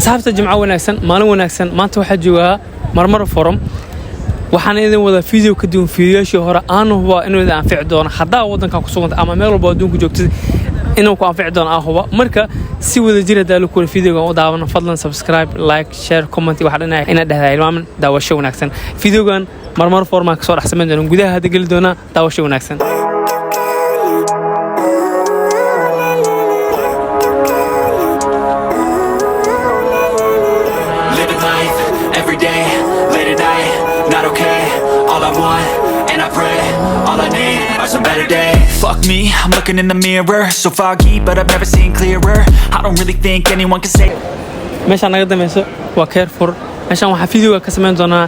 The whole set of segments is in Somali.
asxaabta jimco wanaagsan maalin wanaagsan maanta waxa joogaa marmar forum waxaan idin wada video ka duwan fiidiyoshii hore aan hubo inuu idin anfici doono hadaa wadanka ku sugan ama meel walba adduunka joogtid inuu ku anfici doono aan hubo marka si wada jira daalo ku fiidiyoga u daawano fadlan subscribe like share comment waxa dhanaa ina dhahdaa ilmaamin daawasho wanaagsan fiidiyogan marmar forum ka soo dhaxsameyn doona gudaha hada gali doona daawasho wanaagsan Fuck me, I'm looking in the mirror, so foggy, but I've never seen clearer. I don't really think anyone can say. meeshaan naga dameyso waa Carrefour meeshaan waxa fiidiyoga ka sameyn doona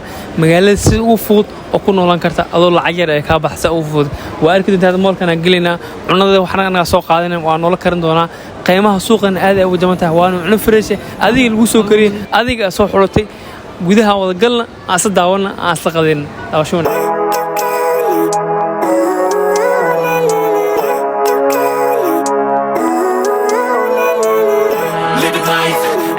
magaalada si ugu fudud oo ku noolaan karta adoo lacag yar ay ka baxsa ugu fudud waa arki doontaa moolkana galina cunada waxna naga soo qaadanay waa noola karin doona qiimaha suuqan aad ay ugu jaban tahay waa cunno fresh adiga lagu soo kariyay adiga soo xulotay gudaha wada galna aas daawana aas la qadin daawasho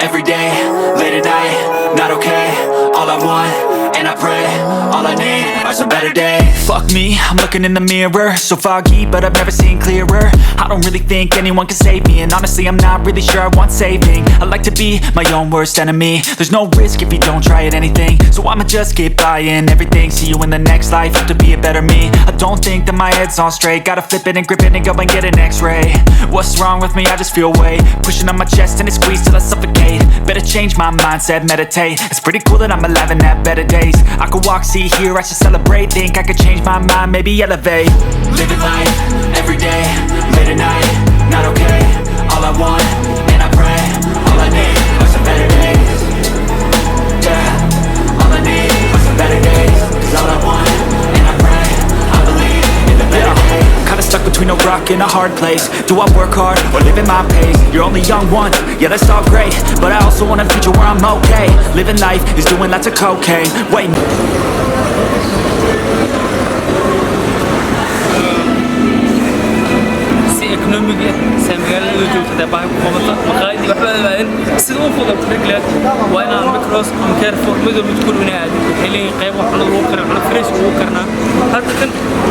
Every day, late at night, not okay. All I want, and I pray, all I need are some better days. Fuck me, I'm looking in the mirror, so foggy, but I've never seen clearer. I don't really think anyone can save me, and honestly, I'm not really sure I want saving. I like to be my own worst enemy. There's no risk if you don't try at anything, so I'ma just keep buying everything. See you in the next life, have to be a better me. I don't think that my head's on straight. Gotta flip it and grip it and go and get an X-ray. What's wrong with me? I just feel weight pushing on my chest and it squeezes till I suffocate. Better change my mindset, meditate. It's pretty cool that I'm alive and have better days. I could walk, see, hear, I should celebrate. Think I could change my mind, maybe elevate. Living life, every day, late at night, not okay. All I want, and I pray, all I need are some better days. Yeah, all I need are some better days. Cause all I want, and I pray, I believe in the better days. Kinda stuck between a rock and a hard place. Do I work hard or live at my pace? You're only young once, yeah that's all great, but I also want a future where I'm okay. Living life is doing lots of cocaine. Wait. economiga magaalada joogtada baa ku qabata maqaayad waxba baan sida uu fudo triglet waa inaan micros ama Carrefour midoo mid ku dhinaad xilin qayb wax lagu karo cunno fresh ugu karnaa hadda kan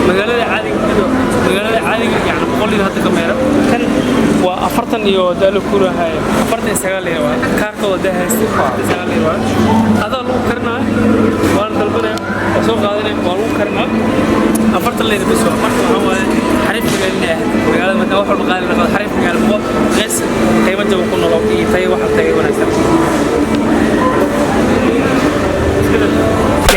magaalada caadiga yani qolliga hadda kamera kan waa 40 iyo daalo ku rahay 49 waa kaarkooda dahaysta 49 waa hada lagu karnaa waan dalbanay soo qaadanay waa lagu karnaa 40 leeyahay bas marka waxa waaye xariif magaalada marka wax walba qaali laga xariif magaalada qeys qiimo jaban ku nolol iyo tay waxa tagay wanaagsan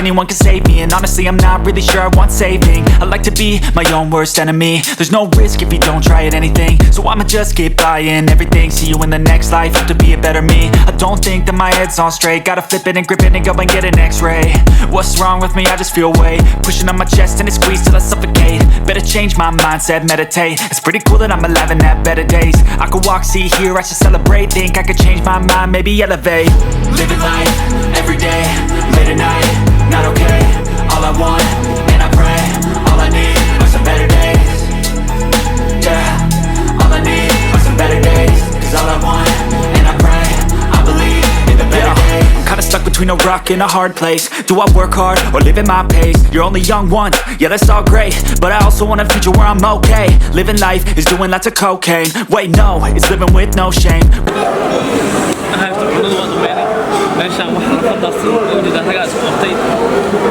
Anyone can save me, and honestly I'm not really sure I want saving. I like to be my own worst enemy. There's no risk if you don't try at anything, so I'ma just keep buying everything. See you in the next life, have to be a better me. I don't think that my head's on straight. Gotta flip it and grip it and go and get an X-ray. What's wrong with me? I just feel weight pushing on my chest and it squeezes till I suffocate. Better change my mindset, meditate. It's pretty cool that I'm alive and have better days. I could walk, see, hear, I should celebrate. Think I could change my mind, maybe elevate. Living life, every day, late at night, not okay. All I want, and I pray, all I need are some better days. Yeah, all I need are some better days. Cause all I want, and I pray, I believe in the better days. I'm kinda stuck between a rock and a hard place. Do I work hard or live at my pace? You're only young once, yeah that's all great, but I also want a future where I'm okay. Living life is doing lots of cocaine. Wait no, it's living with no shame. meeshaan waxa la fadhiistay oo diidaha isku qabtay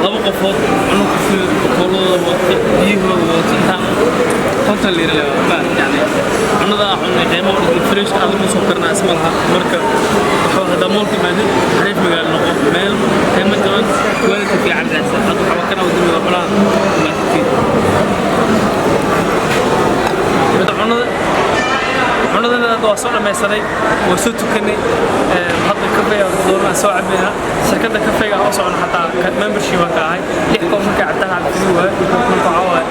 laba qofood cunno ku fiir toolada waqti biyo waqti tan konta leeyahay baa yani cunnada cunno qiimo fresh ah lagu soo karnaa ismalaha marka waxa hada moolka maadin xariif magaal noqo meel qiimo jaban quality fiican raasa hada waxa kana wadada balan cunada waa soo dhameysanay waa soo tukanay hadda kafeega doorna soo cabina shirkadda kafeega oo socon hataa membership ka ahay 6 qof ka cabtaan fiiwa marka waa